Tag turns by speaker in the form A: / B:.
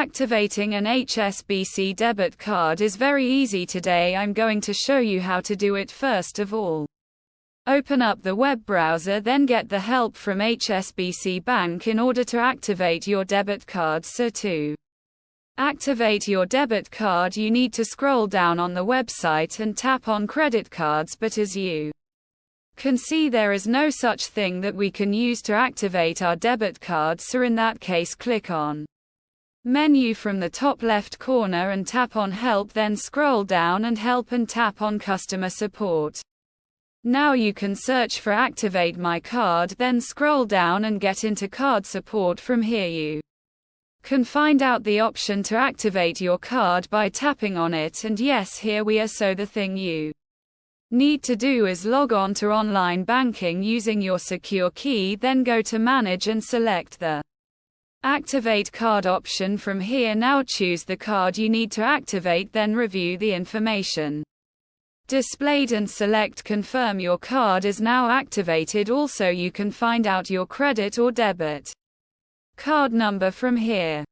A: Activating an HSBC debit card is very easy. Today I'm going to show you how to do it. First of all, open up the web browser, then get the help from HSBC Bank in order to activate your debit card. So to activate your debit card, you need to scroll down on the website and tap on credit cards, but as you can see, there is no such thing that we can use to activate our debit card. So in that case, click on menu from the top left corner and tap on help, then scroll down and help and tap on customer support. Now you can search for activate my card, then scroll down and get into card support. From here you can find out the option to activate your card by tapping on it, and yes, here we are. So the thing you need to do is log on to online banking using your secure key, then go to manage and select the activate card option. From here, now choose the card you need to activate, then review the information displayed and select confirm. Your card is now activated. Also, you can find out your credit or debit card number from here.